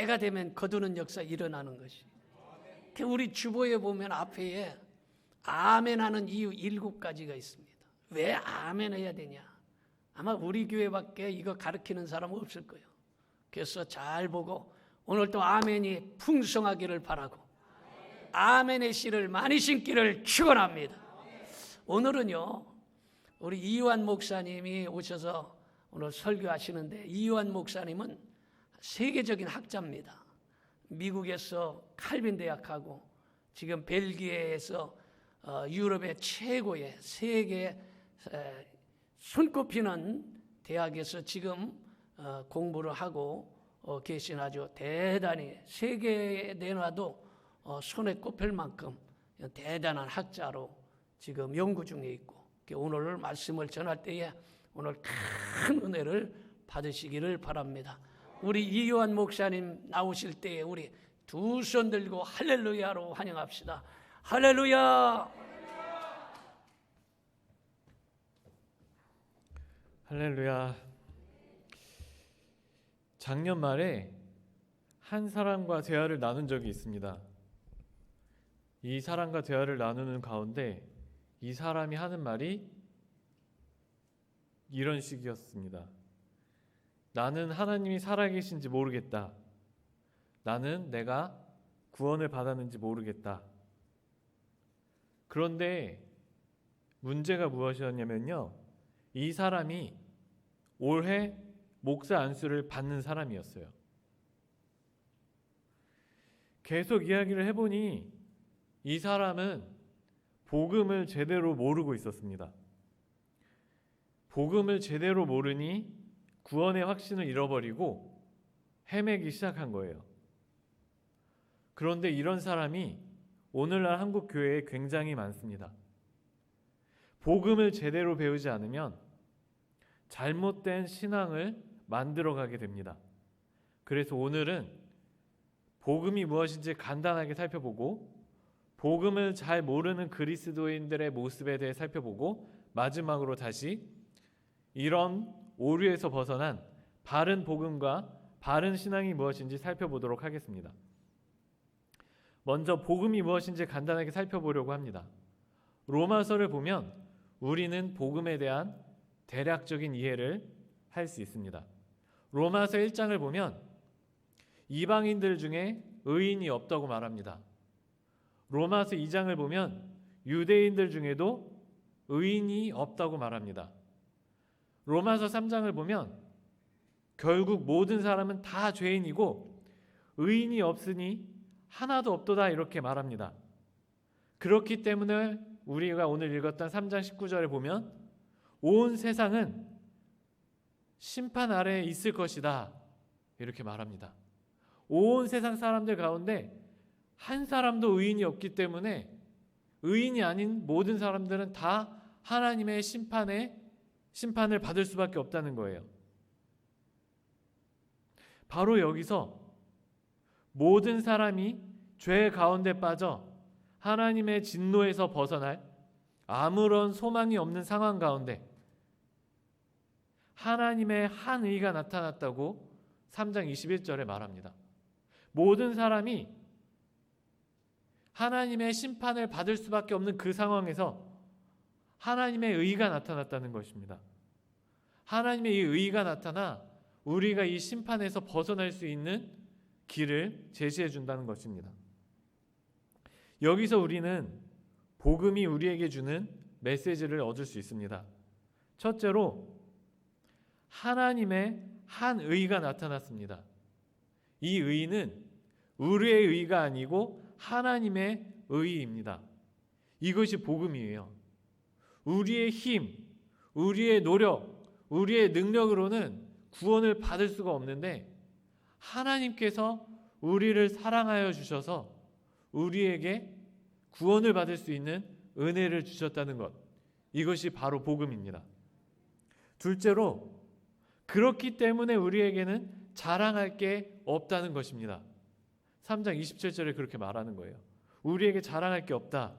때가 되면 거두는 역사 일어나는 것이. 우리 주보에 보면 앞에 아멘 하는 이유 7가지가 있습니다. 왜 아멘 해야 되냐? 아마 우리 교회밖에 이거 가르치는 사람은 없을 거예요. 그래서 잘 보고 오늘 또 아멘이 풍성하기를 바라고 아멘의 씨를 많이 심기를 축원합니다. 오늘은요, 우리 이완 목사님이 오셔서 오늘 설교하시는데, 이완 목사님은 세계적인 학자입니다. 미국에서 칼빈 대학하고 지금 벨기에에서 유럽의 최고의 세계 손꼽히는 대학에서 지금 공부를 하고 계신 아주 대단히 세계에 내놔도 손에 꼽힐 만큼 대단한 학자로 지금 연구 중에 있고, 오늘 말씀을 전할 때에 오늘 큰 은혜를 받으시기를 바랍니다. 우리 이요한 목사님 나오실 때에 우리 두 손 들고 할렐루야로 환영합시다. 할렐루야! 할렐루야. 작년 말에 한 사람과 대화를 나눈 적이 있습니다. 이 사람과 대화를 나누는 가운데 이 사람이 하는 말이 이런 식이었습니다. 나는 하나님이 살아계신지 모르겠다. 나는 내가 구원을 받았는지 모르겠다. 그런데 문제가 무엇이었냐면요, 이 사람이 올해 목사 안수를 받는 사람이었어요. 계속 이야기를 해보니 이 사람은 복음을 제대로 모르고 있었습니다. 복음을 제대로 모르니 구원의 확신을 잃어버리고 헤매기 시작한 거예요. 그런데 이런 사람이 오늘날 한국 교회에 굉장히 많습니다. 복음을 제대로 배우지 않으면 잘못된 신앙을 만들어가게 됩니다. 그래서 오늘은 복음이 무엇인지 간단하게 살펴보고, 복음을 잘 모르는 그리스도인들의 모습에 대해 살펴보고, 마지막으로 다시 이런 오류에서 벗어난 바른 복음과 바른 신앙이 무엇인지 살펴보도록 하겠습니다. 먼저 복음이 무엇인지 간단하게 살펴보려고 합니다. 로마서를 보면 우리는 복음에 대한 대략적인 이해를 할 수 있습니다. 로마서 1장을 보면 이방인들 중에 의인이 없다고 말합니다. 로마서 2장을 보면 유대인들 중에도 의인이 없다고 말합니다. 로마서 3장을 보면 결국 모든 사람은 다 죄인이고 의인이 없으니 하나도 없도다, 이렇게 말합니다. 그렇기 때문에 우리가 오늘 읽었던 3장 19절에 보면 온 세상은 심판 아래에 있을 것이다, 이렇게 말합니다. 온 세상 사람들 가운데 한 사람도 의인이 없기 때문에 의인이 아닌 모든 사람들은 다 하나님의 심판을 받을 수밖에 없다는 거예요. 바로 여기서 모든 사람이 죄 가운데 빠져 하나님의 진노에서 벗어날 아무런 소망이 없는 상황 가운데 하나님의 한 의가 나타났다고 3장 21절에 말합니다. 모든 사람이 하나님의 심판을 받을 수밖에 없는 그 상황에서 하나님의 의가 나타났다는 것입니다. 하나님의 이 의가 나타나 우리가 이 심판에서 벗어날 수 있는 길을 제시해 준다는 것입니다. 여기서 우리는 복음이 우리에게 주는 메시지를 얻을 수 있습니다. 첫째로 하나님의 한 의가 나타났습니다. 이 의는 우리의 의가 아니고 하나님의 의입니다. 이것이 복음이에요. 우리의 힘, 우리의 노력, 우리의 능력으로는 구원을 받을 수가 없는데 하나님께서 우리를 사랑하여 주셔서 우리에게 구원을 받을 수 있는 은혜를 주셨다는 것, 이것이 바로 복음입니다. 둘째로, 그렇기 때문에 우리에게는 자랑할 게 없다는 것입니다. 3장 27절에 그렇게 말하는 거예요. 우리에게 자랑할 게 없다.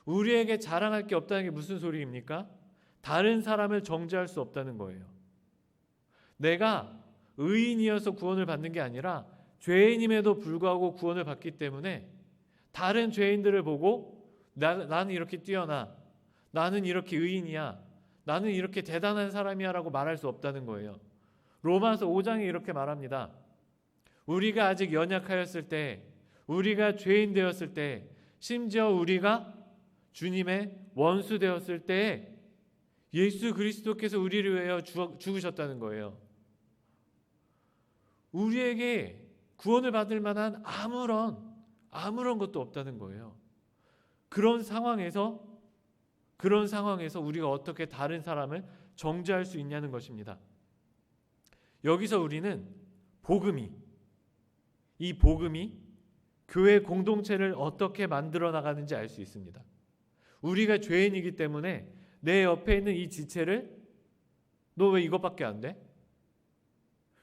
우리에게 자랑할 게 없다는 게 무슨 소리입니까? 다른 사람을 정죄할 수 없다는 거예요. 내가 의인이어서 구원을 받는 게 아니라 죄인임에도 불구하고 구원을 받기 때문에 다른 죄인들을 보고 나는 이렇게 뛰어나, 나는 이렇게 의인이야, 나는 이렇게 대단한 사람이야 라고 말할 수 없다는 거예요. 로마서 5장에 이렇게 말합니다. 우리가 아직 연약하였을 때, 우리가 죄인 되었을 때, 심지어 우리가 주님의 원수 되었을 때 예수 그리스도께서 우리를 위하여 죽으셨다는 거예요. 우리에게 구원을 받을 만한 아무런 것도 없다는 거예요. 그런 상황에서 우리가 어떻게 다른 사람을 정죄할 수 있냐는 것입니다. 여기서 우리는 이 복음이 교회 공동체를 어떻게 만들어 나가는지 알 수 있습니다. 우리가 죄인이기 때문에 내 옆에 있는 이 지체를 너 왜 이것밖에 안 돼?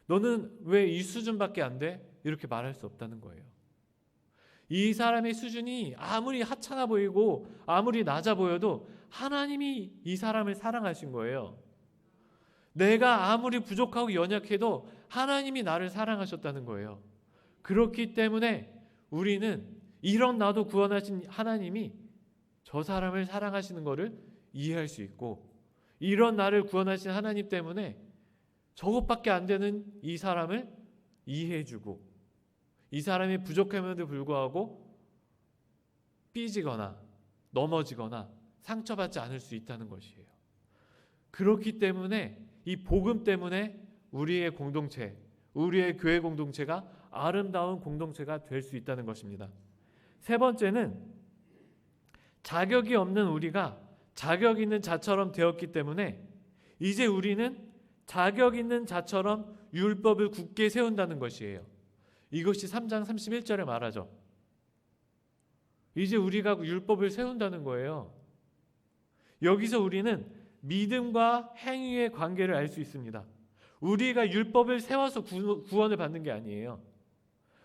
너는 왜 이 수준밖에 안 돼? 이렇게 말할 수 없다는 거예요. 이 사람의 수준이 아무리 하찮아 보이고 아무리 낮아 보여도 하나님이 이 사람을 사랑하신 거예요. 내가 아무리 부족하고 연약해도 하나님이 나를 사랑하셨다는 거예요. 그렇기 때문에 우리는 이런 나도 구원하신 하나님이 저 사람을 사랑하시는 것을 이해할 수 있고, 이런 나를 구원하신 하나님 때문에 저것밖에 안 되는 이 사람을 이해해주고, 이 사람이 부족함에도 불구하고 삐지거나 넘어지거나 상처받지 않을 수 있다는 것이에요. 그렇기 때문에 이 복음 때문에 우리의 공동체, 우리의 교회 공동체가 아름다운 공동체가 될 수 있다는 것입니다. 세 번째는 자격이 없는 우리가 자격 있는 자처럼 되었기 때문에 이제 우리는 자격 있는 자처럼 율법을 굳게 세운다는 것이에요. 이것이 3장 31절에 말하죠. 이제 우리가 율법을 세운다는 거예요. 여기서 우리는 믿음과 행위의 관계를 알 수 있습니다. 우리가 율법을 세워서 구원을 받는 게 아니에요.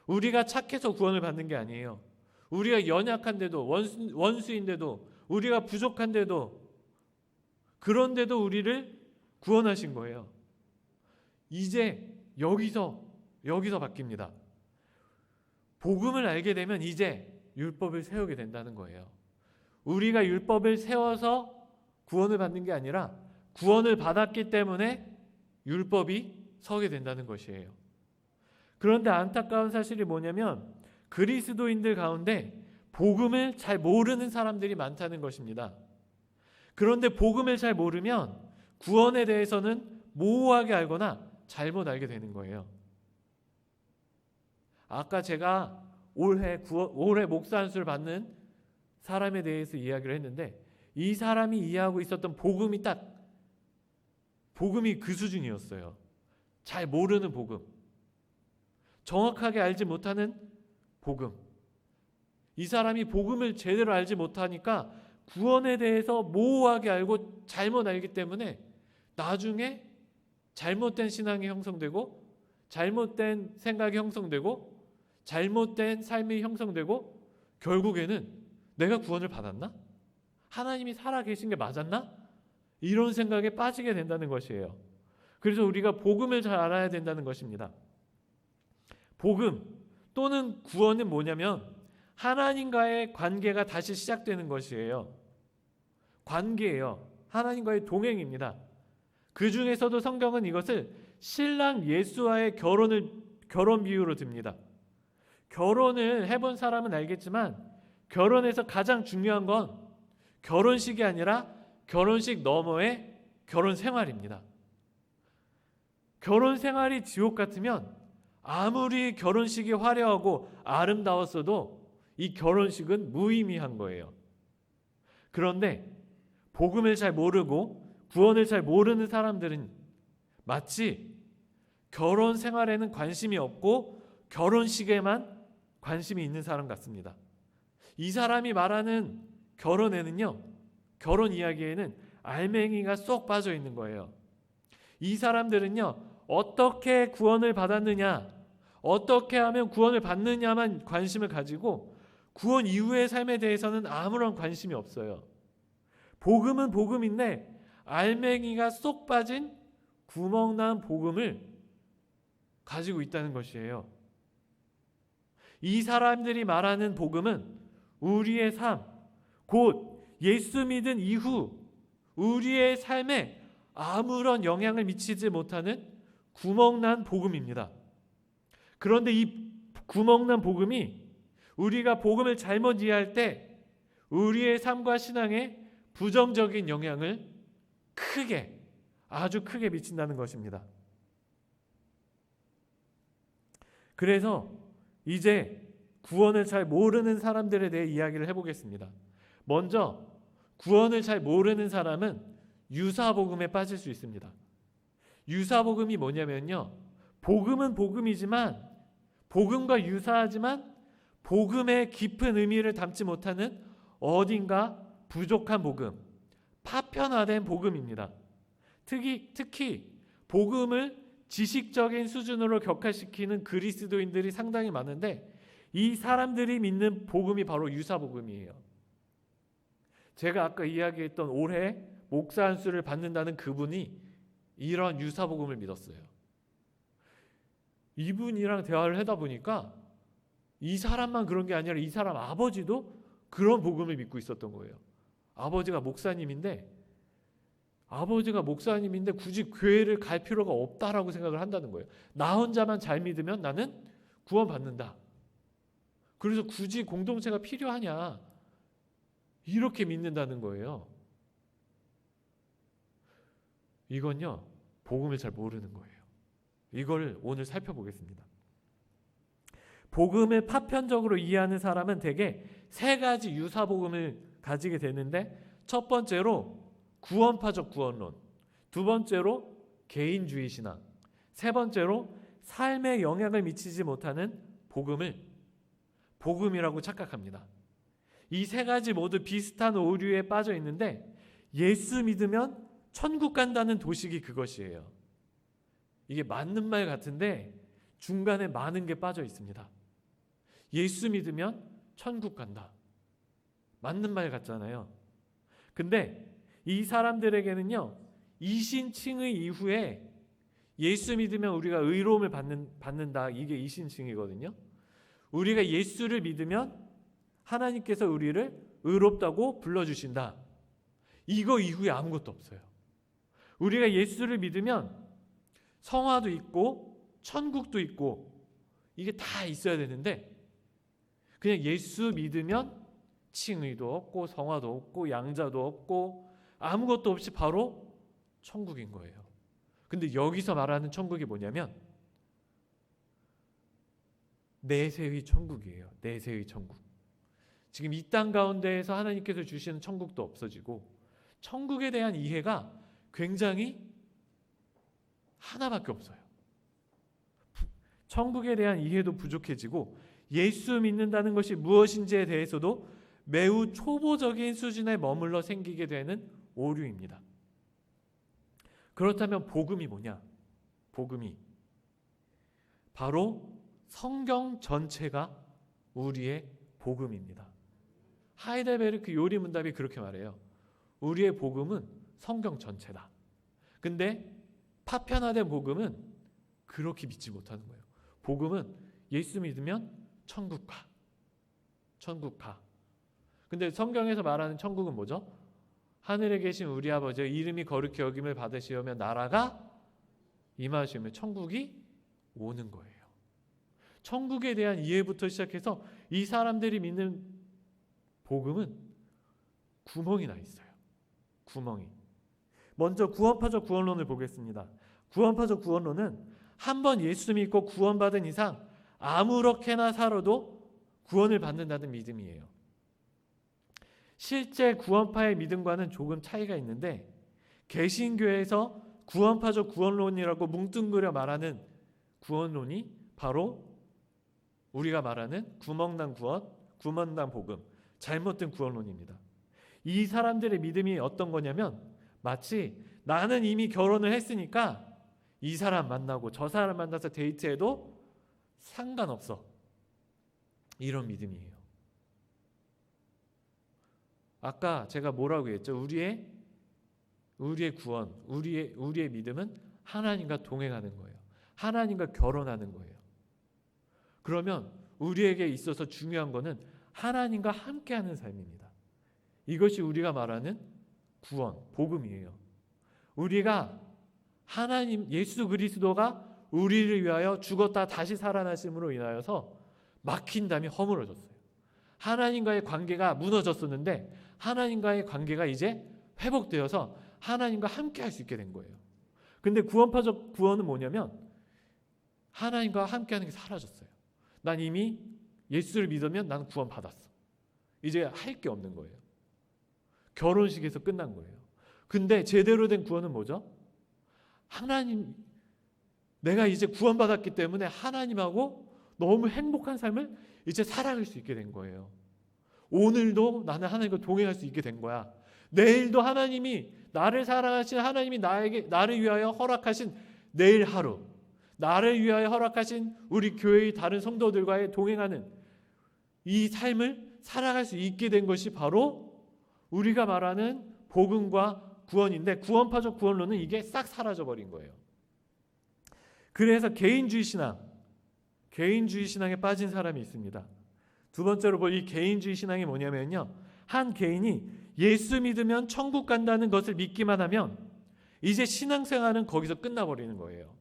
우리가 착해서 구원을 받는 게 아니에요. 우리가 연약한데도, 원수인데도, 우리가 부족한데도, 그런데도 우리를 구원하신 거예요. 이제 여기서 바뀝니다. 복음을 알게 되면 이제 율법을 세우게 된다는 거예요. 우리가 율법을 세워서 구원을 받는 게 아니라 구원을 받았기 때문에 율법이 서게 된다는 것이에요. 그런데 안타까운 사실이 뭐냐면 그리스도인들 가운데 복음을 잘 모르는 사람들이 많다는 것입니다. 그런데 복음을 잘 모르면 구원에 대해서는 모호하게 알거나 잘못 알게 되는 거예요. 아까 제가 올해 목사 안수를 받는 사람에 대해서 이야기를 했는데 이 사람이 이해하고 있었던 복음이 그 수준이었어요. 잘 모르는 복음. 정확하게 알지 못하는 복음. 이 사람이 복음을 제대로 알지 못하니까 구원에 대해서 모호하게 알고 잘못 알기 때문에 나중에 잘못된 신앙이 형성되고 잘못된 생각이 형성되고 잘못된 삶이 형성되고 결국에는 내가 구원을 받았나? 하나님이 살아계신 게 맞았나? 이런 생각에 빠지게 된다는 것이에요. 그래서 우리가 복음을 잘 알아야 된다는 것입니다. 복음 또는 구원은 뭐냐면 하나님과의 관계가 다시 시작되는 것이에요. 관계예요. 하나님과의 동행입니다. 그 중에서도 성경은 이것을 신랑 예수와의 결혼 비유로 듭니다. 결혼을 해본 사람은 알겠지만 결혼에서 가장 중요한 건 결혼식이 아니라 결혼식 너머의 결혼 생활입니다. 결혼 생활이 지옥 같으면 아무리 결혼식이 화려하고 아름다웠어도 이 결혼식은 무의미한 거예요. 그런데 복음을 잘 모르고 구원을 잘 모르는 사람들은 마치 결혼 생활에는 관심이 없고 결혼식에만 관심이 있는 사람 같습니다. 이 사람이 말하는 결혼에는요, 결혼 이야기에는 알맹이가 쏙 빠져 있는 거예요. 이 사람들은요, 어떻게 구원을 받았느냐, 어떻게 하면 구원을 받느냐만 관심을 가지고 구원 이후의 삶에 대해서는 아무런 관심이 없어요. 복음은 복음인데 알맹이가 쏙 빠진 구멍난 복음을 가지고 있다는 것이에요. 이 사람들이 말하는 복음은 우리의 삶, 곧 예수 믿은 이후 우리의 삶에 아무런 영향을 미치지 못하는 구멍난 복음입니다. 그런데 이 구멍난 복음이 우리가 복음을 잘못 이해할 때 우리의 삶과 신앙에 부정적인 영향을 크게, 아주 크게 미친다는 것입니다. 그래서 이제 구원을 잘 모르는 사람들에 대해 이야기를 해보겠습니다. 먼저 구원을 잘 모르는 사람은 유사복음에 빠질 수 있습니다. 유사복음이 뭐냐면요, 복음은 복음이지만, 복음과 유사하지만 복음의 깊은 의미를 담지 못하는 어딘가 부족한 복음, 파편화된 복음입니다. 특히 복음을 지식적인 수준으로 격화시키는 그리스도인들이 상당히 많은데, 이 사람들이 믿는 복음이 바로 유사복음이에요. 제가 아까 이야기했던 올해 목사 안수를 받는다는 그분이 이런 유사복음을 믿었어요. 이분이랑 대화를 하다 보니까 이 사람만 그런 게 아니라 이 사람 아버지도 그런 복음을 믿고 있었던 거예요. 아버지가 목사님인데 굳이 교회를 갈 필요가 없다라고 생각을 한다는 거예요. 나 혼자만 잘 믿으면 나는 구원받는다. 그래서 굳이 공동체가 필요하냐, 이렇게 믿는다는 거예요. 이건요, 복음을 잘 모르는 거예요. 이걸 오늘 살펴보겠습니다. 복음을 파편적으로 이해하는 사람은 대개 세 가지 유사복음을 가지게 되는데, 첫 번째로 구원파적 구원론, 두 번째로 개인주의 신앙, 세 번째로 삶에 영향을 미치지 못하는 복음을 복음이라고 착각합니다. 이 세 가지 모두 비슷한 오류에 빠져 있는데, 예수 믿으면 천국 간다는 도식이 그것이에요. 이게 맞는 말 같은데 중간에 많은 게 빠져 있습니다. 예수 믿으면 천국 간다. 맞는 말 같잖아요. 근데 이 사람들에게는요, 이신칭의 이후에 예수 믿으면 우리가 의로움을 받는다. 이게 이신칭이거든요. 우리가 예수를 믿으면 하나님께서 우리를 의롭다고 불러주신다. 이거 이후에 아무것도 없어요. 우리가 예수를 믿으면 성화도 있고 천국도 있고 이게 다 있어야 되는데, 그냥 예수 믿으면 칭의도 없고 성화도 없고 양자도 없고 아무것도 없이 바로 천국인 거예요. 근데 여기서 말하는 천국이 뭐냐면 내세의 천국이에요. 내세의 천국. 지금 이 땅 가운데에서 하나님께서 주시는 천국도 없어지고, 천국에 대한 이해가 굉장히 하나밖에 없어요. 천국에 대한 이해도 부족해지고, 예수 믿는다는 것이 무엇인지에 대해서도 매우 초보적인 수준에 머물러 생기게 되는 오류입니다. 그렇다면 복음이 뭐냐? 복음이 바로 성경 전체가 우리의 복음입니다. 하이델베르크 요리문답이 그렇게 말해요. 우리의 복음은 성경 전체다. 근데 파편화된 복음은 그렇게 믿지 못하는 거예요. 복음은 예수 믿으면 천국 가. 천국 가. 근데 성경에서 말하는 천국은 뭐죠? 하늘에 계신 우리 아버지의 이름이 거룩히 여김을 받으시오며 나라가 임하시오며 천국이 오는 거예요. 천국에 대한 이해부터 시작해서 이 사람들이 믿는 복음은 구멍이 나 있어요. 구멍이. 먼저 구원파적 구원론을 보겠습니다. 구원파적 구원론은 한번 예수 믿고 구원받은 이상 아무렇게나 살아도 구원을 받는다는 믿음이에요. 실제 구원파의 믿음과는 조금 차이가 있는데, 개신교에서 구원파적 구원론이라고 뭉뚱그려 말하는 구원론이 바로 우리가 말하는 구멍난 구원, 구멍난 복음, 잘못된 구원론입니다. 이 사람들의 믿음이 어떤 거냐면, 마치 나는 이미 결혼을 했으니까 이 사람 만나고 저 사람 만나서 데이트해도 상관없어, 이런 믿음이에요. 아까 제가 뭐라고 했죠? 우리의 구원, 우리의 믿음은 하나님과 동행하는 거예요. 하나님과 결혼하는 거예요. 그러면 우리에게 있어서 중요한 것은 하나님과 함께하는 삶입니다. 이것이 우리가 말하는 구원, 복음이에요. 우리가 하나님 예수 그리스도가 우리를 위하여 죽었다 다시 살아나심으로 인하여서 막힌 담이 허물어졌어요. 하나님과의 관계가 무너졌었는데 하나님과의 관계가 이제 회복되어서 하나님과 함께 할 수 있게 된 거예요. 근데 구원파적 구원은 뭐냐면 하나님과 함께 하는 게 사라졌어요. 난 이미 예수를 믿으면 나는 구원 받았어. 이제 할 게 없는 거예요. 결혼식에서 끝난 거예요. 근데 제대로 된 구원은 뭐죠? 하나님, 내가 이제 구원받았기 때문에 하나님하고 너무 행복한 삶을 이제 살아갈 수 있게 된 거예요. 오늘도 나는 하나님과 동행할 수 있게 된 거야. 내일도 하나님이 나를 사랑하신 하나님이 나를 위하여 허락하신 내일 하루, 나를 위하여 허락하신 우리 교회의 다른 성도들과의 동행하는 이 삶을 살아갈 수 있게 된 것이 바로 우리가 말하는 복음과 구원인데, 구원파적 구원론은 이게 싹 사라져버린 거예요. 그래서 개인주의 신앙에 빠진 사람이 있습니다. 두 번째로 볼 이 개인주의 신앙이 뭐냐면요, 한 개인이 예수 믿으면 천국 간다는 것을 믿기만 하면 이제 신앙생활은 거기서 끝나버리는 거예요.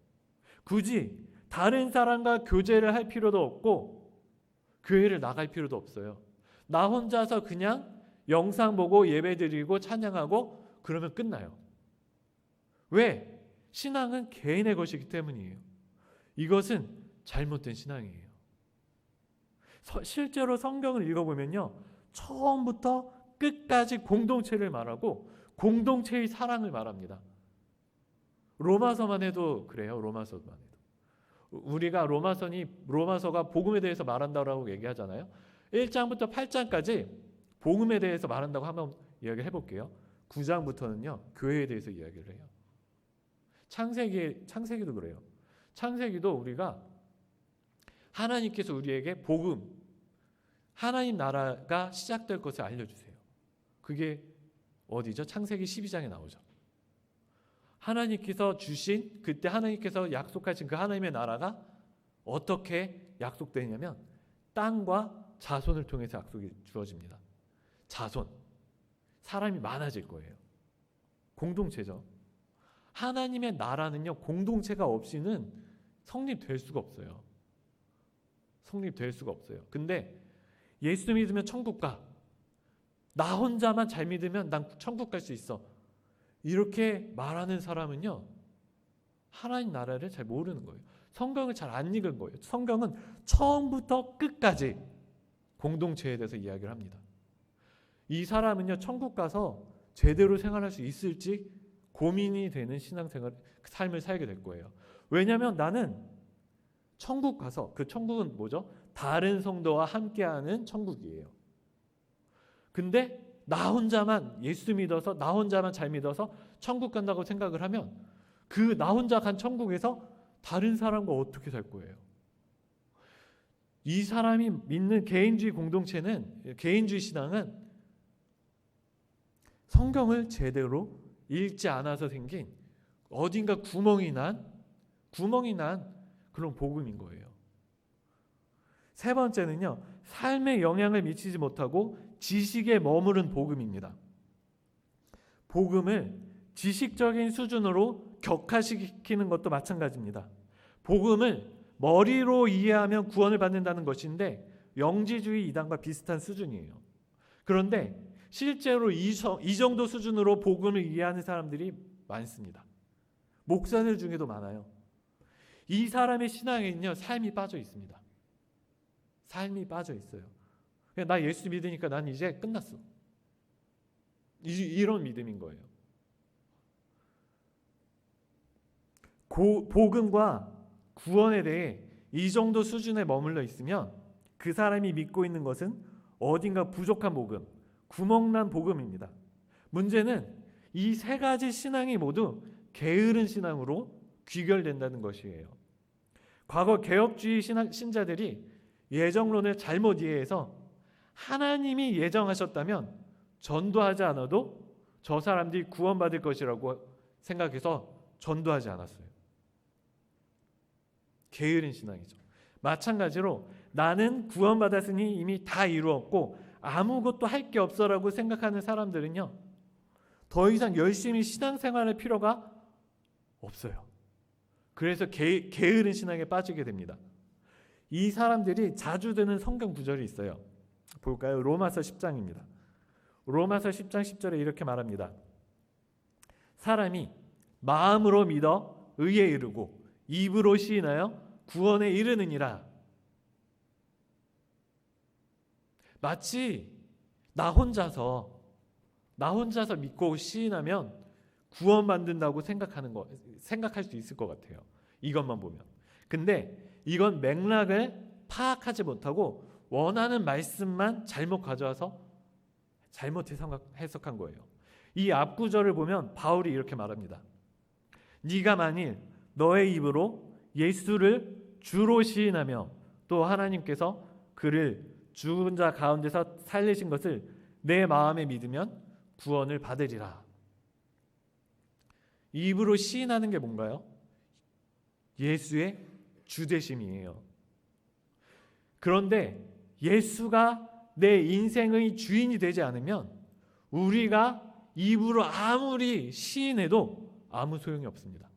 굳이 다른 사람과 교제를 할 필요도 없고 교회를 나갈 필요도 없어요. 나 혼자서 그냥 영상 보고 예배드리고 찬양하고 그러면 끝나요. 왜? 신앙은 개인의 것이기 때문이에요. 이것은 잘못된 신앙이에요. 실제로 성경을 읽어보면요, 처음부터 끝까지 공동체를 말하고 공동체의 사랑을 말합니다. 로마서만 해도 그래요. 로마서만 해도 우리가 로마서가 복음에 대해서 말한다고 얘기하잖아요. 1장부터 8장까지 복음에 대해서 말한다고 한번 이야기를 해볼게요. 9장부터는요 교회에 대해서 이야기를 해요. 창세기도 그래요. 창세기도 우리가 하나님께서 우리에게 복음, 하나님 나라가 시작될 것을 알려주세요. 그게 어디죠? 창세기 12장에 나오죠. 하나님께서 주신, 그때 하나님께서 약속하신 그 하나님의 나라가 어떻게 약속되냐면 땅과 자손을 통해서 약속이 주어집니다. 자손, 사람이 많아질 거예요. 공동체죠. 하나님의 나라는요, 공동체가 없이는 성립될 수가 없어요. 성립될 수가 없어요. 근데 예수 믿으면 천국 가. 나 혼자만 잘 믿으면 난 천국 갈 수 있어. 이렇게 말하는 사람은요, 하나님 나라를 잘 모르는 거예요. 성경을 잘 안 읽은 거예요. 성경은 처음부터 끝까지 공동체에 대해서 이야기를 합니다. 이 사람은요, 천국 가서 제대로 생활할 수 있을지 고민이 되는 신앙생활, 삶을 살게 될 거예요. 왜냐하면 나는 천국 가서, 그 천국은 뭐죠? 다른 성도와 함께하는 천국이에요. 근데 나 혼자만 예수 믿어서, 나 혼자만 잘 믿어서 천국 간다고 생각을 하면 그 나 혼자 간 천국에서 다른 사람과 어떻게 살 거예요? 이 사람이 믿는 개인주의 공동체는, 개인주의 신앙은 성경을 제대로 읽지 않아서 생긴 어딘가 구멍이 난 그런 복음인 거예요. 세 번째는요, 삶에 영향을 미치지 못하고 지식에 머무른 복음입니다. 복음을 지식적인 수준으로 격화시키는 것도 마찬가지입니다. 복음을 머리로 이해하면 구원을 받는다는 것인데 영지주의 이단과 비슷한 수준이에요. 그런데 실제로 이 정도 수준으로 복음을 이해하는 사람들이 많습니다. 목사들 중에도 많아요. 이 사람의 신앙에는요, 삶이 빠져 있습니다. 삶이 빠져 있어요. 나 예수 믿으니까 난 이제 끝났어. 이런 믿음인 거예요. 복음과 구원에 대해 이 정도 수준에 머물러 있으면 그 사람이 믿고 있는 것은 어딘가 부족한 복음, 구멍난 복음입니다. 문제는 이 세 가지 신앙이 모두 게으른 신앙으로 귀결된다는 것이에요. 과거 개혁주의 신자들이 예정론을 잘못 이해해서 하나님이 예정하셨다면 전도하지 않아도 저 사람들이 구원받을 것이라고 생각해서 전도하지 않았어요. 게으른 신앙이죠. 마찬가지로 나는 구원받았으니 이미 다 이루었고 아무것도 할 게 없어라고 생각하는 사람들은요, 더 이상 열심히 신앙생활할 필요가 없어요. 그래서 게으른 신앙에 빠지게 됩니다. 이 사람들이 자주 드는 성경 구절이 있어요. 볼까요? 로마서 10장입니다. 로마서 10장 10절에 이렇게 말합니다. 사람이 마음으로 믿어 의에 이르고 입으로 시인하여 구원에 이르느니라. 마치 나 혼자서 믿고 시인하면 구원받는다고 생각할 수 있을 것 같아요. 이것만 보면. 근데 이건 맥락을 파악하지 못하고 원하는 말씀만 잘못 가져와서 잘못 해석한 거예요. 이 앞구절을 보면 바울이 이렇게 말합니다. 네가 만일 너의 입으로 예수를 주로 시인하며 또 하나님께서 그를 죽은 자 가운데서 살리신 것을 내 마음에 믿으면 구원을 받으리라. 입으로 시인하는 게 뭔가요? 예수의 주되심이에요. 그런데 예수가 내 인생의 주인이 되지 않으면 우리가 입으로 아무리 시인해도 아무 소용이 없습니다.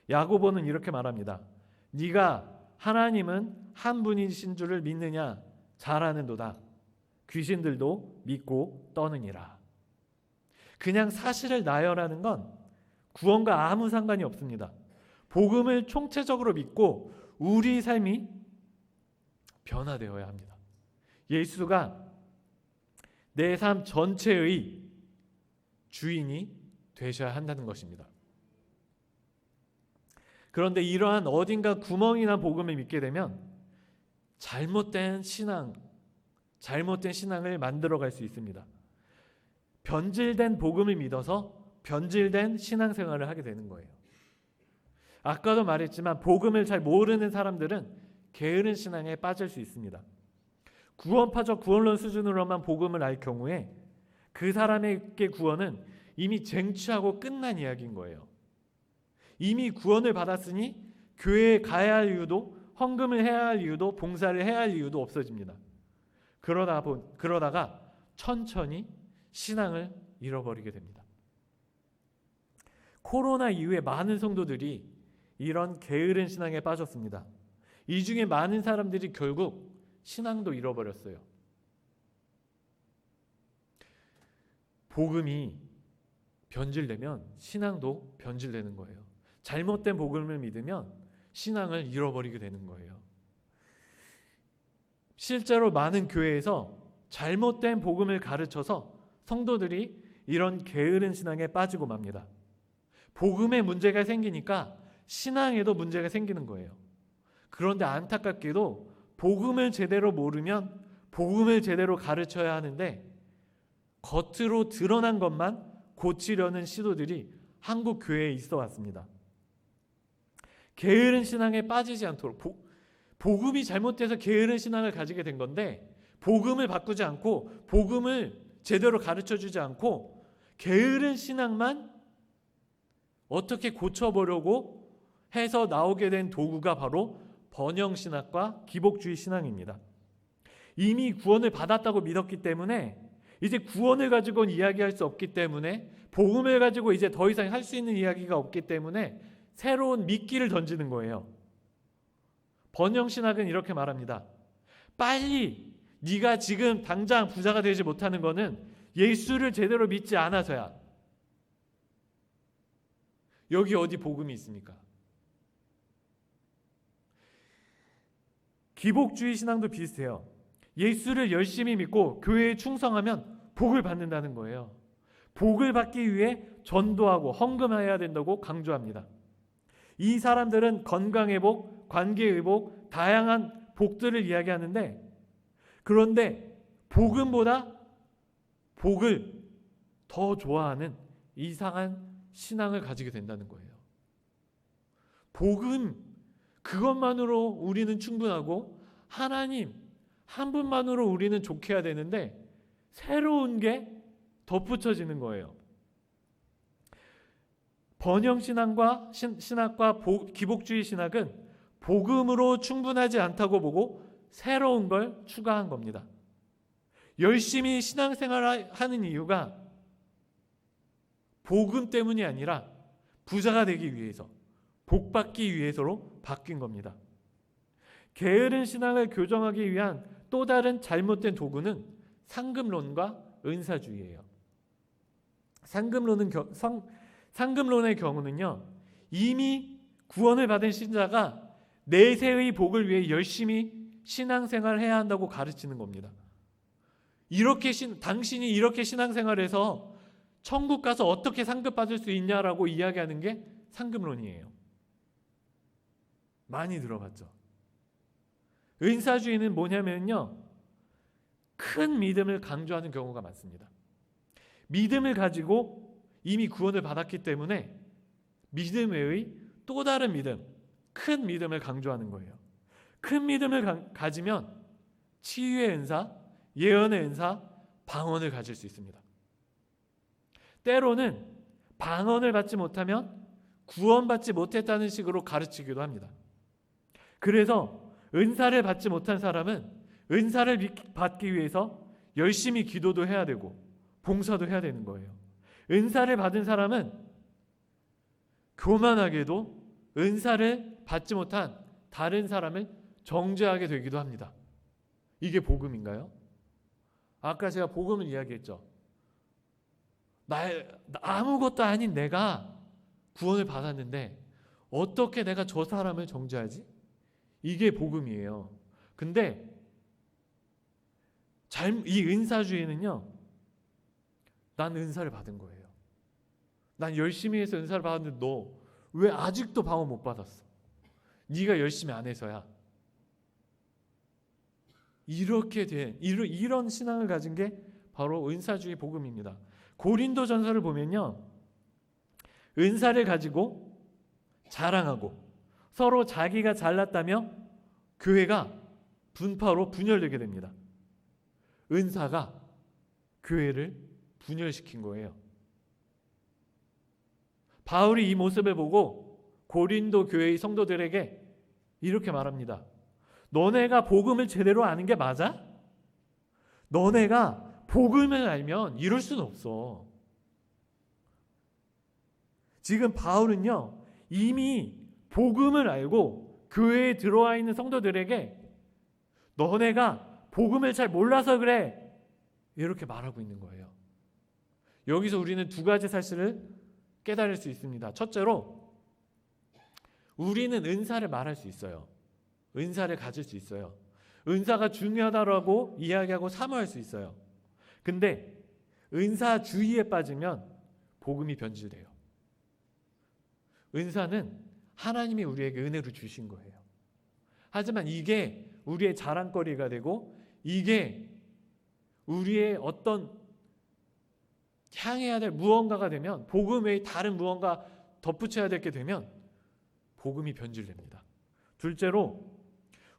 야고보는 이렇게 말합니다. 네가 하나님은 한 분이신 줄을 믿느냐? 잘 아는도다. 귀신들도 믿고 떠느니라. 그냥 사실을 나열하는 건 구원과 아무 상관이 없습니다. 복음을 총체적으로 믿고 우리 삶이 변화되어야 합니다. 예수가 내 삶 전체의 주인이 되셔야 한다는 것입니다. 그런데 이러한 어딘가 구멍이 난 복음을 믿게 되면 잘못된 신앙을 만들어갈 수 있습니다. 변질된 복음을 믿어서 변질된 신앙생활을 하게 되는 거예요. 아까도 말했지만 복음을 잘 모르는 사람들은 게으른 신앙에 빠질 수 있습니다. 구원파적 구원론 수준으로만 복음을 알 경우에 그 사람에게 구원은 이미 쟁취하고 끝난 이야기인 거예요. 이미 구원을 받았으니 교회에 가야 할 이유도, 헌금을 해야 할 이유도, 봉사를 해야 할 이유도 없어집니다. 그러다가 천천히 신앙을 잃어버리게 됩니다. 코로나 이후에 많은 성도들이 이런 게으른 신앙에 빠졌습니다. 이 중에 많은 사람들이 결국 신앙도 잃어버렸어요. 복음이 변질되면 신앙도 변질되는 거예요. 잘못된 복음을 믿으면 신앙을 잃어버리게 되는 거예요. 실제로 많은 교회에서 잘못된 복음을 가르쳐서 성도들이 이런 게으른 신앙에 빠지고 맙니다. 복음에 문제가 생기니까 신앙에도 문제가 생기는 거예요. 그런데 안타깝게도 복음을 제대로 모르면 복음을 제대로 가르쳐야 하는데 겉으로 드러난 것만 고치려는 시도들이 한국 교회에 있어 왔습니다. 게으른 신앙에 빠지지 않도록 복음이 잘못돼서 게으른 신앙을 가지게 된 건데 복음을 바꾸지 않고 복음을 제대로 가르쳐주지 않고 게으른 신앙만 어떻게 고쳐보려고 해서 나오게 된 도구가 바로 번영신학과 기복주의 신앙입니다. 이미 구원을 받았다고 믿었기 때문에 이제 구원을 가지고는 이야기할 수 없기 때문에 복음을 가지고 이제 더 이상 할 수 있는 이야기가 없기 때문에 새로운 미끼를 던지는 거예요. 번영신학은 이렇게 말합니다. 빨리 네가 지금 당장 부자가 되지 못하는 거는 예수를 제대로 믿지 않아서야. 여기 어디 복음이 있습니까? 기복주의 신앙도 비슷해요. 예수를 열심히 믿고 교회에 충성하면 복을 받는다는 거예요. 복을 받기 위해 전도하고 헌금해야 된다고 강조합니다. 이 사람들은 건강회복, 관계회복, 다양한 복들을 이야기하는데 그런데 복음보다 복을 더 좋아하는 이상한 신앙을 가지게 된다는 거예요. 복음 그것만으로 우리는 충분하고 하나님 한 분만으로 우리는 좋게 해야 되는데 새로운 게 덧붙여지는 거예요. 번영신앙과 신학과 기복주의 신학은 복음으로 충분하지 않다고 보고 새로운 걸 추가한 겁니다. 열심히 신앙생활을 하는 이유가 복음 때문이 아니라 부자가 되기 위해서, 복받기 위해서로 바뀐 겁니다. 게으른 신앙을 교정하기 위한 또 다른 잘못된 도구는 상급론과 은사주의예요. 상급론의 경우는요, 이미 구원을 받은 신자가 내세의 복을 위해 열심히 신앙생활을 해야 한다고 가르치는 겁니다. 당신이 이렇게 신앙생활해서 천국 가서 어떻게 상급받을 수 있냐라고 이야기하는 게 상급론이에요. 많이 들어봤죠. 은사주의는 뭐냐면요, 큰 믿음을 강조하는 경우가 많습니다. 믿음을 가지고 이미 구원을 받았기 때문에 믿음 외의 또 다른 믿음, 큰 믿음을 강조하는 거예요. 큰 믿음을 가지면 치유의 은사, 예언의 은사, 방언을 가질 수 있습니다. 때로는 방언을 받지 못하면 구원받지 못했다는 식으로 가르치기도 합니다. 그래서 은사를 받지 못한 사람은 은사를 받기 위해서 열심히 기도도 해야 되고 봉사도 해야 되는 거예요. 은사를 받은 사람은 교만하게도 은사를 받지 못한 다른 사람을 정죄하게 되기도 합니다. 이게 복음인가요? 아까 제가 복음을 이야기했죠. 아무것도 아닌 내가 구원을 받았는데 어떻게 내가 저 사람을 정죄하지? 이게 복음이에요. 근데 이 은사주의는요, 난 은사를 받은 거예요. 난 열심히 해서 은사를 받았는데 너 왜 아직도 방언 못 받았어? 네가 열심히 안 해서야. 이런 신앙을 가진 게 바로 은사주의 복음입니다. 고린도전서를 보면요, 은사를 가지고 자랑하고 서로 자기가 잘났다며 교회가 분파로 분열되게 됩니다. 은사가 교회를 분열시킨 거예요. 바울이 이 모습을 보고 고린도 교회의 성도들에게 이렇게 말합니다. 너네가 복음을 제대로 아는 게 맞아? 너네가 복음을 알면 이럴 수는 없어. 지금 바울은요, 이미 복음을 알고 교회에 들어와 있는 성도들에게 너네가 복음을 잘 몰라서 그래, 이렇게 말하고 있는 거예요. 여기서 우리는 두 가지 사실을 깨달을 수 있습니다. 첫째로, 우리는 은사를 말할 수 있어요. 은사를 가질 수 있어요. 은사가 중요하다라고 이야기하고 사모할 수 있어요. 근데 은사주의에 빠지면 복음이 변질돼요. 은사는 하나님이 우리에게 은혜로 주신 거예요. 하지만 이게 우리의 자랑거리가 되고 이게 우리의 어떤 향해야 될 무언가가 되면, 복음 외에 다른 무언가 덧붙여야 될 게 되면 복음이 변질됩니다. 둘째로,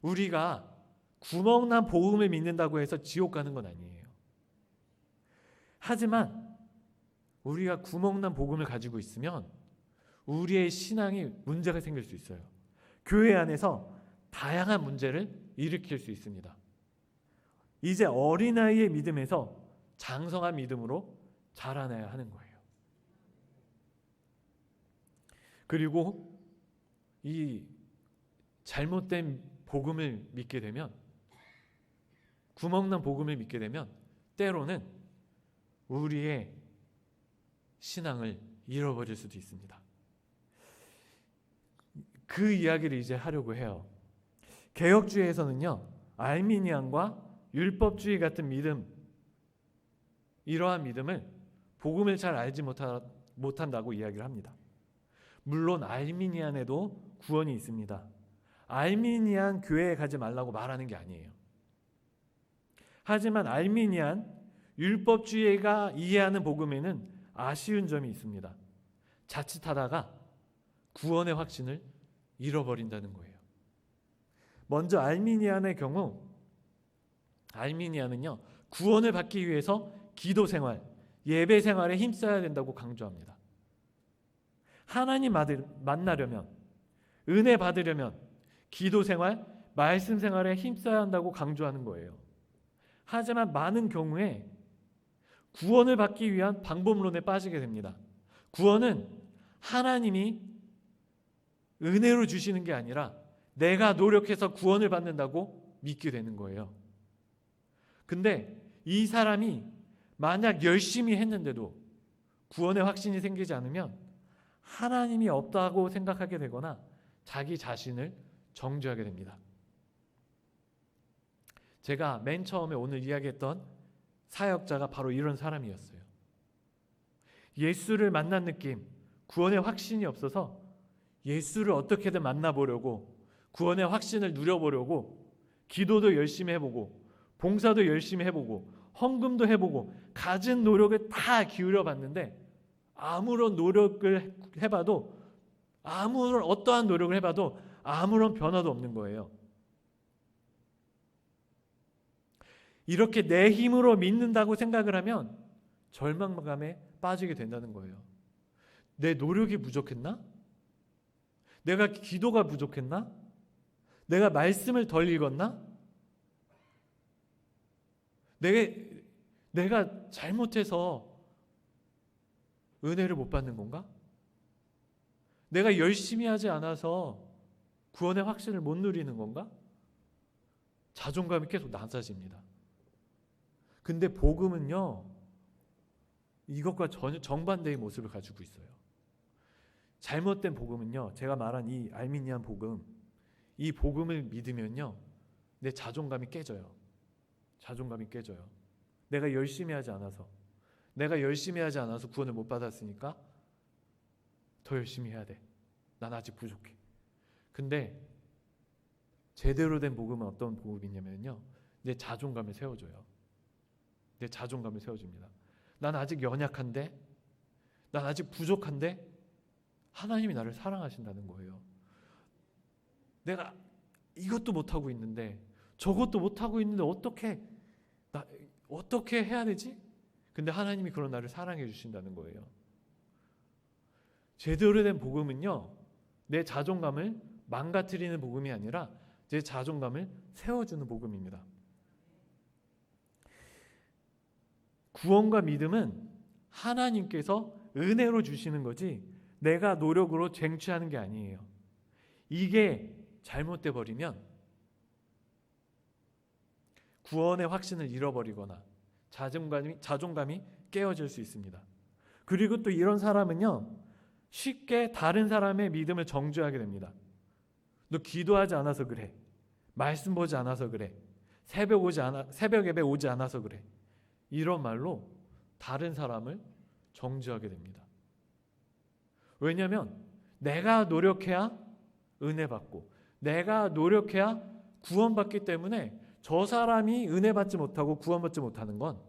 우리가 구멍난 복음을 믿는다고 해서 지옥 가는 건 아니에요. 하지만 우리가 구멍난 복음을 가지고 있으면 우리의 신앙이 문제가 생길 수 있어요. 교회 안에서 다양한 문제를 일으킬 수 있습니다. 이제 어린아이의 믿음에서 장성한 믿음으로 자라나야 하는 거예요. 그리고 이 잘못된 복음을 믿게 되면, 구멍난 복음을 믿게 되면 때로는 우리의 신앙을 잃어버릴 수도 있습니다. 그 이야기를 이제 하려고 해요. 개혁주의에서는요, 알미니안과 율법주의 같은 믿음, 이러한 믿음을 복음을 잘 알지 못한다고 이야기를 합니다. 물론 알미니안에도 구원이 있습니다. 알미니안 교회에 가지 말라고 말하는 게 아니에요. 하지만 알미니안 율법주의가 이해하는 복음에는 아쉬운 점이 있습니다. 자칫하다가 구원의 확신을 잃어버린다는 거예요. 먼저 알미니안의 경우, 알미니안은요, 구원을 받기 위해서 기도 생활, 예배 생활에 힘써야 된다고 강조합니다. 하나님 만나려면, 은혜 받으려면 기도 생활, 말씀 생활에 힘써야 한다고 강조하는 거예요. 하지만 많은 경우에 구원을 받기 위한 방법론에 빠지게 됩니다. 구원은 하나님이 은혜로 주시는 게 아니라 내가 노력해서 구원을 받는다고 믿게 되는 거예요. 근데 이 사람이 만약 열심히 했는데도 구원의 확신이 생기지 않으면 하나님이 없다고 생각하게 되거나 자기 자신을 정죄하게 됩니다. 제가 맨 처음에 오늘 이야기했던 사역자가 바로 이런 사람이었어요. 예수를 만난 느낌, 구원의 확신이 없어서 예수를 어떻게든 만나보려고, 구원의 확신을 누려보려고 기도도 열심히 해보고 봉사도 열심히 해보고 헌금도 해보고 가진 노력을 다 기울여 봤는데 아무런 노력을 해봐도 어떠한 노력을 해봐도 아무런 변화도 없는 거예요. 이렇게 내 힘으로 믿는다고 생각을 하면 절망감에 빠지게 된다는 거예요. 내 노력이 부족했나? 내가 기도가 부족했나? 내가 말씀을 덜 읽었나? 내가 잘못해서 은혜를 못 받는 건가? 내가 열심히 하지 않아서 구원의 확신을 못 누리는 건가? 자존감이 계속 낮아집니다. 근데 복음은요, 이것과 전혀 정반대의 모습을 가지고 있어요. 잘못된 복음은요, 제가 말한 이 알미니안 복음, 이 복음을 믿으면요, 내 자존감이 깨져요. 자존감이 깨져요. 내가 열심히 하지 않아서 구원을 못 받았으니까 더 열심히 해야 돼. 난 아직 부족해. 근데 제대로 된 복음은 어떤 복음이냐면요, 내 자존감을 세워줘요. 내 자존감을 세워줍니다. 난 아직 연약한데, 난 아직 부족한데 하나님이 나를 사랑하신다는 거예요. 내가 이것도 못하고 있는데 저것도 못하고 있는데 어떻게 해야 되지? 근데 하나님이 그런 나를 사랑해 주신다는 거예요. 제대로 된 복음은요, 내 자존감을 망가뜨리는 복음이 아니라 내 자존감을 세워주는 복음입니다. 구원과 믿음은 하나님께서 은혜로 주시는 거지 내가 노력으로 쟁취하는 게 아니에요. 이게 잘못돼 버리면 구원의 확신을 잃어버리거나 자존감이 깨어질 수 있습니다. 그리고 또 이런 사람은요, 쉽게 다른 사람의 믿음을 정죄하게 됩니다. 너 기도하지 않아서 그래. 말씀 보지 않아서 그래. 새벽 예배 오지 않아서 그래. 이런 말로 다른 사람을 정죄하게 됩니다. 왜냐하면 내가 노력해야 은혜 받고 내가 노력해야 구원받기 때문에 저 사람이 은혜 받지 못하고 구원받지 못하는 건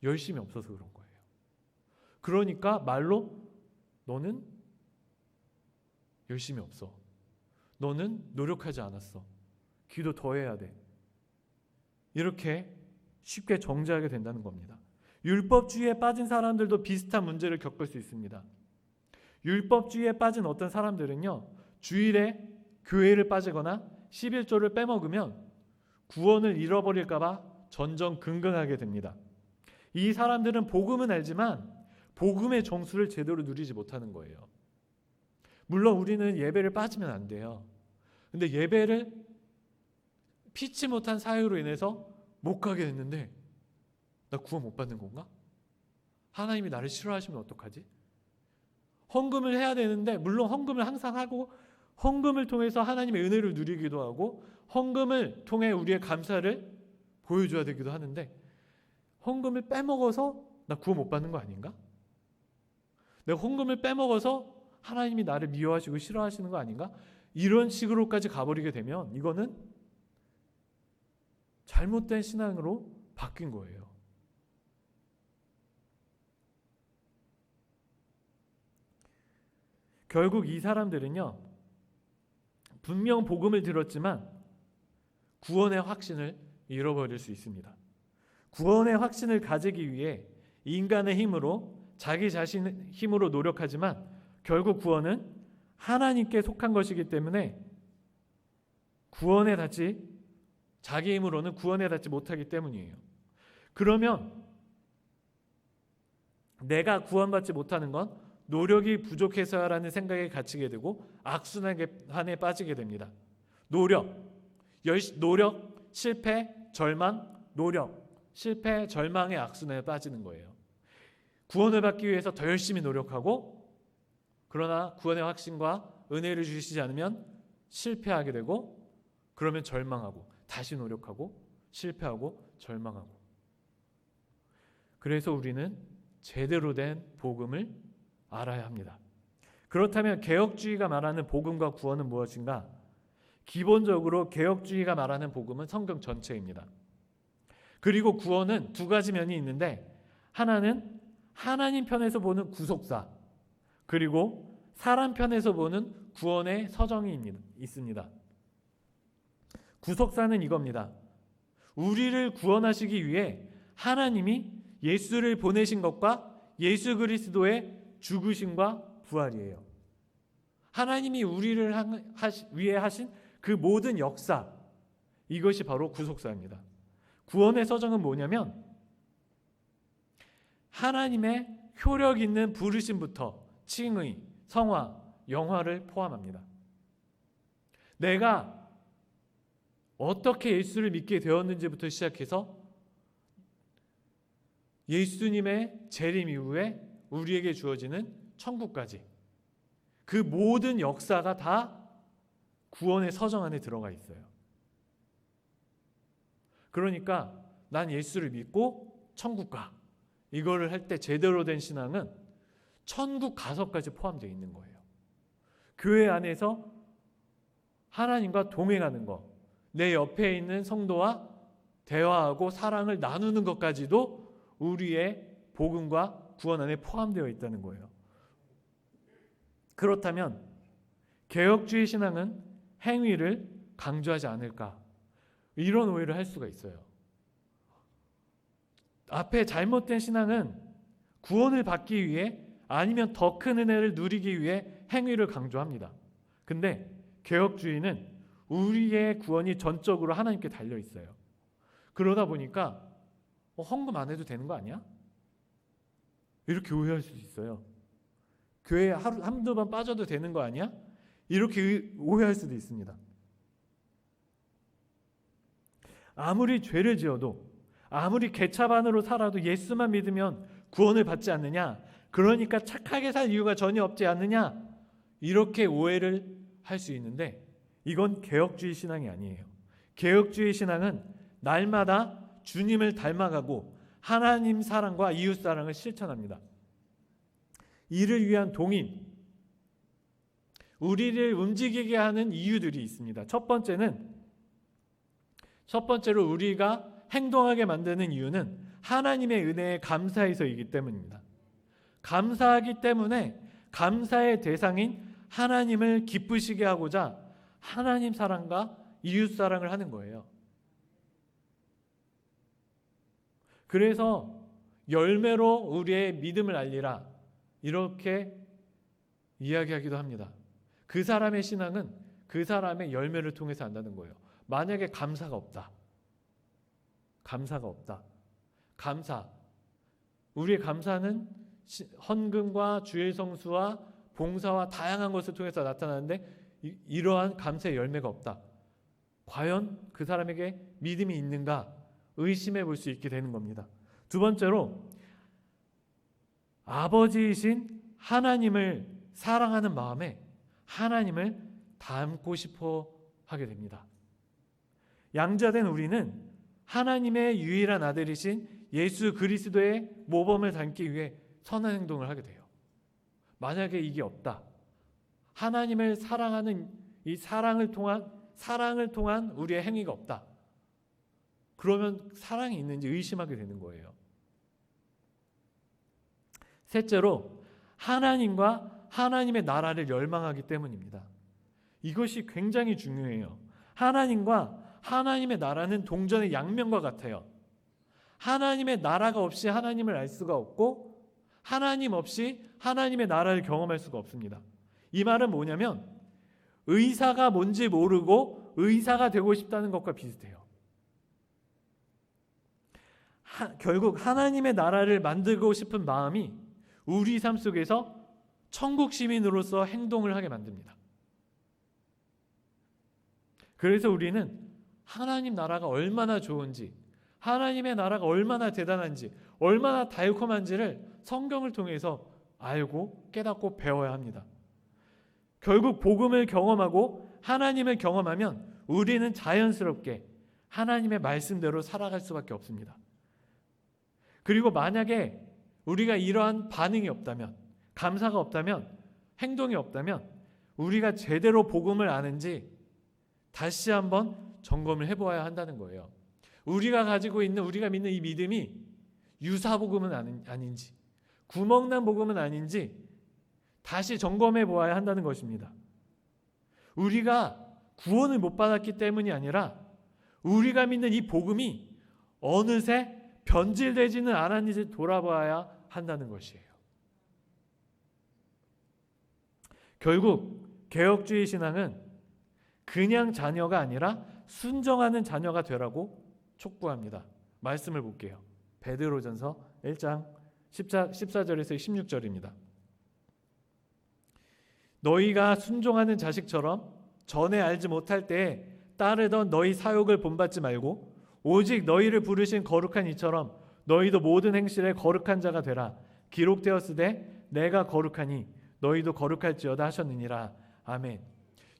열심이 없어서 그런 거예요. 그러니까 말로 너는 열심이 없어. 너는 노력하지 않았어. 기도 더 해야 돼. 이렇게 쉽게 정죄하게 된다는 겁니다. 율법주의에 빠진 사람들도 비슷한 문제를 겪을 수 있습니다. 율법주의에 빠진 어떤 사람들은요, 주일에 교회를 빠지거나 11조를 빼먹으면 구원을 잃어버릴까 봐 전전긍긍하게 됩니다. 이 사람들은 복음은 알지만 복음의 정수를 제대로 누리지 못하는 거예요. 물론 우리는 예배를 빠지면 안 돼요. 근데 예배를 피치 못한 사유로 인해서 못 가게 됐는데 나 구원 못 받는 건가? 하나님이 나를 싫어하시면 어떡하지? 헌금을 해야 되는데, 물론 헌금을 항상 하고 헌금을 통해서 하나님의 은혜를 누리기도 하고 헌금을 통해 우리의 감사를 보여줘야 되기도 하는데 헌금을 빼먹어서 나 구원 못 받는 거 아닌가? 내가 헌금을 빼먹어서 하나님이 나를 미워하시고 싫어하시는 거 아닌가? 이런 식으로까지 가버리게 되면 이거는 잘못된 신앙으로 바뀐 거예요. 결국 이 사람들은요, 분명 복음을 들었지만 구원의 확신을 잃어버릴 수 있습니다. 구원의 확신을 가지기 위해 인간의 힘으로, 자기 자신의 힘으로 노력하지만 결국 구원은 하나님께 속한 것이기 때문에 자기 힘으로는 구원에 닿지 못하기 때문이에요. 그러면 내가 구원받지 못하는 건 노력이 부족해서라는 생각에 갇히게 되고 악순환에 빠지게 됩니다. 노력, 실패, 절망, 노력, 실패, 절망의 악순환에 빠지는 거예요. 구원을 받기 위해서 더 열심히 노력하고, 그러나 구원의 확신과 은혜를 주시지 않으면 실패하게 되고, 그러면 절망하고 다시 노력하고 실패하고 절망하고. 그래서 우리는 제대로 된 복음을 알아야 합니다. 그렇다면 개혁주의가 말하는 복음과 구원은 무엇인가? 기본적으로 개혁주의가 말하는 복음은 성경 전체입니다. 그리고 구원은 두 가지 면이 있는데, 하나는 하나님 편에서 보는 구속사, 그리고 사람 편에서 보는 구원의 서정이 있습니다. 구속사는 이겁니다. 우리를 구원하시기 위해 하나님이 예수를 보내신 것과 예수 그리스도의 죽으심과 부활이에요. 하나님이 우리를 위해 하신 그 모든 역사, 이것이 바로 구속사입니다. 구원의 서정은 뭐냐면 하나님의 효력 있는 부르심부터 칭의, 성화, 영화를 포함합니다. 내가 어떻게 예수를 믿게 되었는지부터 시작해서 예수님의 재림 이후에 우리에게 주어지는 천국까지, 그 모든 역사가 다 구원의 서정 안에 들어가 있어요. 그러니까 난 예수를 믿고 천국 가, 이거를 할 때 제대로 된 신앙은 천국 가서까지 포함되어 있는 거예요. 교회 안에서 하나님과 동행하는 것, 내 옆에 있는 성도와 대화하고 사랑을 나누는 것까지도 우리의 복음과 구원 안에 포함되어 있다는 거예요. 그렇다면 개혁주의 신앙은 행위를 강조하지 않을까? 이런 오해를 할 수가 있어요. 앞에 잘못된 신앙은 구원을 받기 위해 아니면 더 큰 은혜를 누리기 위해 행위를 강조합니다. 근데 개혁주의는 우리의 구원이 전적으로 하나님께 달려 있어요. 그러다 보니까 헌금 안 해도 되는 거 아니야? 이렇게 오해할 수 있어요. 교회에 한두 번 빠져도 되는 거 아니야? 이렇게 오해할 수도 있습니다. 아무리 죄를 지어도, 아무리 개차반으로 살아도 예수만 믿으면 구원을 받지 않느냐? 그러니까 착하게 살 이유가 전혀 없지 않느냐? 이렇게 오해를 할 수 있는데, 이건 개혁주의 신앙이 아니에요. 개혁주의 신앙은 날마다 주님을 닮아가고 하나님 사랑과 이웃 사랑을 실천합니다. 이를 위한 동인, 우리를 움직이게 하는 이유들이 있습니다. 첫 번째로 우리가 행동하게 만드는 이유는 하나님의 은혜에 감사해서이기 때문입니다. 감사하기 때문에 감사의 대상인 하나님을 기쁘시게 하고자 하나님 사랑과 이웃 사랑을 하는 거예요. 그래서 열매로 우리의 믿음을 알리라, 이렇게 이야기하기도 합니다. 그 사람의 신앙은 그 사람의 열매를 통해서 한다는 거예요. 만약에 감사가 없다. 우리의 감사는 헌금과 주일 성수와 봉사와 다양한 것을 통해서 나타나는데, 이러한 감사의 열매가 없다. 과연 그 사람에게 믿음이 있는가 의심해 볼 수 있게 되는 겁니다. 두 번째로, 아버지이신 하나님을 사랑하는 마음에 하나님을 닮고 싶어 하게 됩니다. 양자된 우리는 하나님의 유일한 아들이신 예수 그리스도의 모범을 닮기 위해 선한 행동을 하게 돼요. 만약에 이게 없다, 하나님을 사랑하는 이 사랑을 통한 우리의 행위가 없다, 그러면 사랑이 있는지 의심하게 되는 거예요. 셋째로, 하나님과 하나님의 나라를 열망하기 때문입니다. 이것이 굉장히 중요해요. 하나님과 하나님의 나라는 동전의 양면과 같아요. 하나님의 나라가 없이 하나님을 알 수가 없고, 하나님 없이 하나님의 나라를 경험할 수가 없습니다. 이 말은 뭐냐면 의사가 뭔지 모르고 의사가 되고 싶다는 것과 비슷해요. 결국 하나님의 나라를 만들고 싶은 마음이 우리 삶 속에서 천국 시민으로서 행동을 하게 만듭니다. 그래서 우리는 하나님 나라가 얼마나 좋은지, 하나님의 나라가 얼마나 대단한지, 얼마나 달콤한지를 성경을 통해서 알고 깨닫고 배워야 합니다. 결국 복음을 경험하고 하나님을 경험하면 우리는 자연스럽게 하나님의 말씀대로 살아갈 수밖에 없습니다. 그리고 만약에 우리가 이러한 반응이 없다면, 감사가 없다면, 행동이 없다면 우리가 제대로 복음을 아는지 다시 한번 점검을 해보아야 한다는 거예요. 우리가 가지고 있는, 우리가 믿는 이 믿음이 유사복음은 아닌지, 구멍난 복음은 아닌지 다시 점검해 보아야 한다는 것입니다. 우리가 구원을 못 받았기 때문이 아니라 우리가 믿는 이 복음이 어느새 변질되지는 않았는지 돌아봐야 한다는 것이에요. 결국 개혁주의 신앙은 그냥 자녀가 아니라 순종하는 자녀가 되라고 촉구합니다. 말씀을 볼게요. 베드로전서 1장 14절에서 16절입니다. 너희가 순종하는 자식처럼 전에 알지 못할 때에 따르던 너희 사욕을 본받지 말고 오직 너희를 부르신 거룩한 이처럼 너희도 모든 행실에 거룩한 자가 되라. 기록되었으되 내가 거룩하니 너희도 거룩할지어다 하셨느니라. 아멘.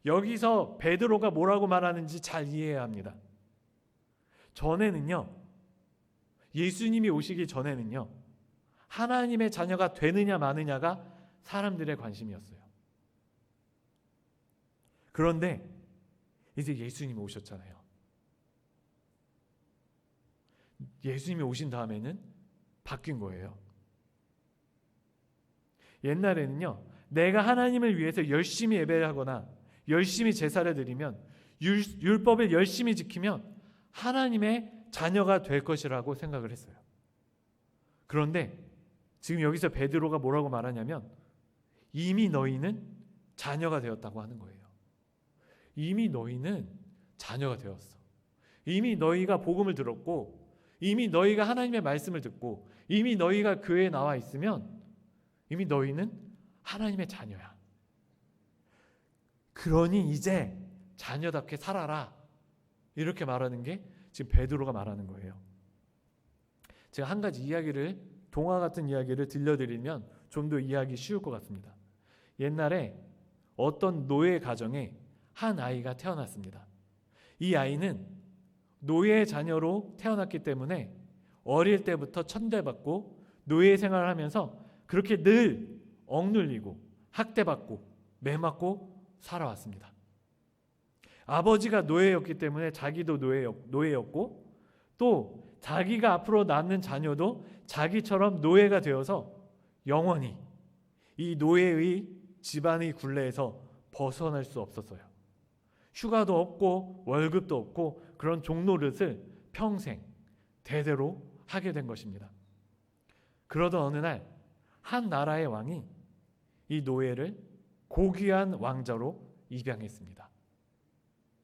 여기서 베드로가 뭐라고 말하는지 잘 이해해야 합니다. 전에는요, 예수님이 오시기 전에는요, 하나님의 자녀가 되느냐 마느냐가 사람들의 관심이었어요. 그런데 이제 예수님이 오셨잖아요. 예수님이 오신 다음에는 바뀐 거예요. 옛날에는요, 내가 하나님을 위해서 열심히 예배를 하거나 열심히 제사를 드리면, 율법을 열심히 지키면 하나님의 자녀가 될 것이라고 생각을 했어요. 그런데 지금 여기서 베드로가 뭐라고 말하냐면 이미 너희는 자녀가 되었다고 하는 거예요. 이미 너희는 자녀가 되었어. 이미 너희가 복음을 들었고, 이미 너희가 하나님의 말씀을 듣고, 이미 너희가 교회에 나와 있으면 이미 너희는 하나님의 자녀야. 그러니 이제 자녀답게 살아라. 이렇게 말하는 게 지금 베드로가 말하는 거예요. 제가 한 가지 이야기를, 동화 같은 이야기를 들려드리면 좀 더 이해하기 쉬울 것 같습니다. 옛날에 어떤 노예 가정에 한 아이가 태어났습니다. 이 아이는 노예의 자녀로 태어났기 때문에 어릴 때부터 천대받고 노예 생활을 하면서 그렇게 늘 억눌리고 학대받고 매맞고 살아왔습니다. 아버지가 노예였기 때문에 자기도 노예였고, 또 자기가 앞으로 낳는 자녀도 자기처럼 노예가 되어서 영원히 이 노예의 집안의 굴레에서 벗어날 수 없었어요. 휴가도 없고 월급도 없고 그런 종노릇을 평생 대대로 하게 된 것입니다. 그러던 어느 날 한 나라의 왕이 이 노예를 고귀한 왕자로 입양했습니다.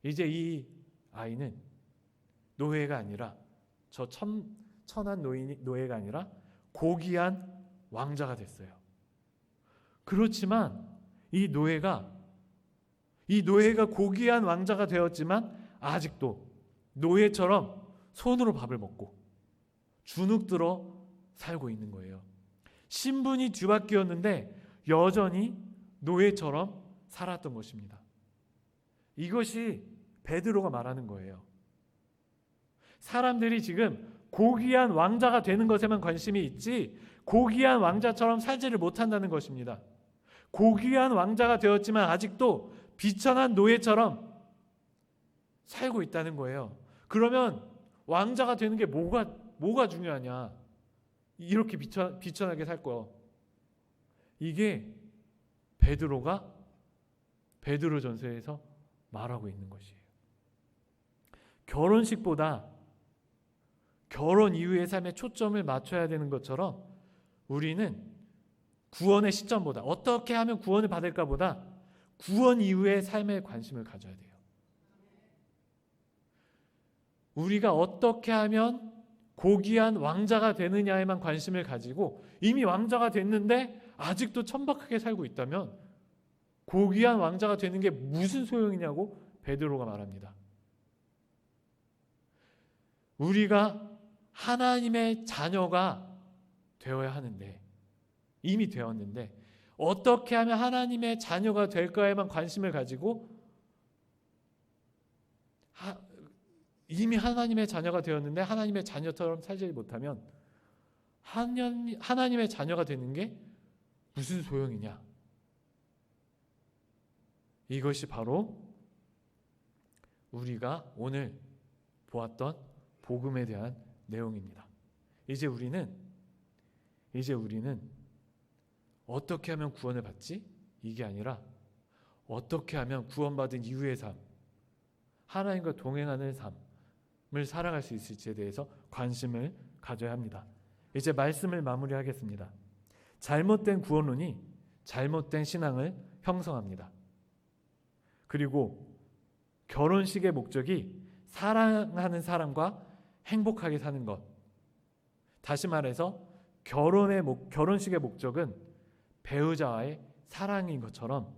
이제 이 아이는 노예가 아니라 천한 노예가 아니라 고귀한 왕자가 됐어요. 그렇지만 이 노예가 고귀한 왕자가 되었지만 아직도 노예처럼 손으로 밥을 먹고 주눅들어 살고 있는 거예요. 신분이 뒤바뀌었는데 여전히 노예처럼 살았던 것입니다. 이것이 베드로가 말하는 거예요. 사람들이 지금 고귀한 왕자가 되는 것에만 관심이 있지 고귀한 왕자처럼 살지를 못한다는 것입니다. 고귀한 왕자가 되었지만 아직도 비천한 노예처럼 살고 있다는 거예요. 그러면 왕자가 되는 게 뭐가 중요하냐? 이렇게 비천하게 살 거. 이게 베드로가 베드로전서에서 말하고 있는 것이에요. 결혼식보다 결혼 이후의 삶에 초점을 맞춰야 되는 것처럼 우리는 구원의 시점보다, 어떻게 하면 구원을 받을까보다 구원 이후의 삶에 관심을 가져야 돼요. 우리가 어떻게 하면 고귀한 왕자가 되느냐에만 관심을 가지고 이미 왕자가 됐는데 아직도 천박하게 살고 있다면 고귀한 왕자가 되는 게 무슨 소용이냐고 베드로가 말합니다. 우리가 하나님의 자녀가 되어야 하는데 이미 되었는데 어떻게 하면 하나님의 자녀가 될까에만 관심을 가지고 이미 하나님의 자녀가 되었는데 하나님의 자녀처럼 살지 못하면 하나님의 자녀가 되는 게 무슨 소용이냐? 이것이 바로 우리가 오늘 보았던 복음에 대한 내용입니다. 이제 우리는 어떻게 하면 구원을 받지? 이게 아니라 어떻게 하면 구원받은 이후의 삶, 하나님과 동행하는 삶을 살아갈 수 있을지에 대해서 관심을 가져야 합니다. 이제 말씀을 마무리하겠습니다. 잘못된 구원론이 잘못된 신앙을 형성합니다. 그리고 결혼식의 목적이 사랑하는 사람과 행복하게 사는 것. 다시 말해서 결혼식의 목적은 배우자와의 사랑인 것처럼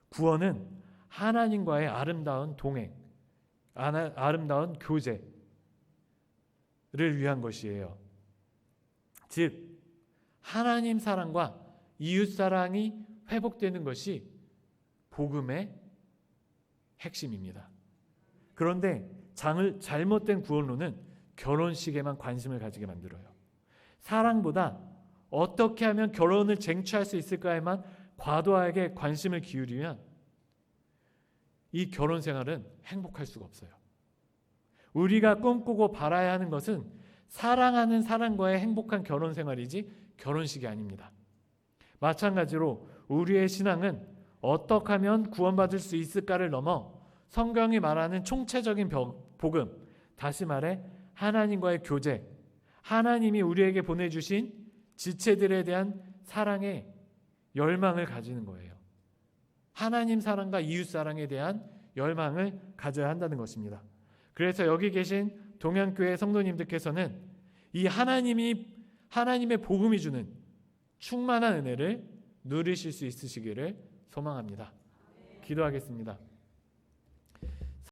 구원은 하나님과의 아름다운 동행, 아름다운 교제를 위한 것이에요. 즉 하나님 사랑과 이웃 사랑이 회복되는 것이 복음의 핵심입니다. 그런데 잘못된 구원론은 결혼식에만 관심을 가지게 만들어요. 사랑보다 어떻게 하면 결혼을 쟁취할 수 있을까에만 과도하게 관심을 기울이면 이 결혼 생활은 행복할 수가 없어요. 우리가 꿈꾸고 바라야 하는 것은 사랑하는 사람과의 행복한 결혼 생활이지 결혼식이 아닙니다. 마찬가지로 우리의 신앙은 어떻게 하면 구원받을 수 있을까를 넘어 성경이 말하는 총체적인 복음, 다시 말해 하나님과의 교제, 하나님이 우리에게 보내주신 지체들에 대한 사랑의 열망을 가지는 거예요. 하나님 사랑과 이웃 사랑에 대한 열망을 가져야 한다는 것입니다. 그래서 여기 계신 동양교회 성도님들께서는 이 하나님의 복음이 주는 충만한 은혜를 누리실 수 있으시기를 소망합니다. 기도하겠습니다.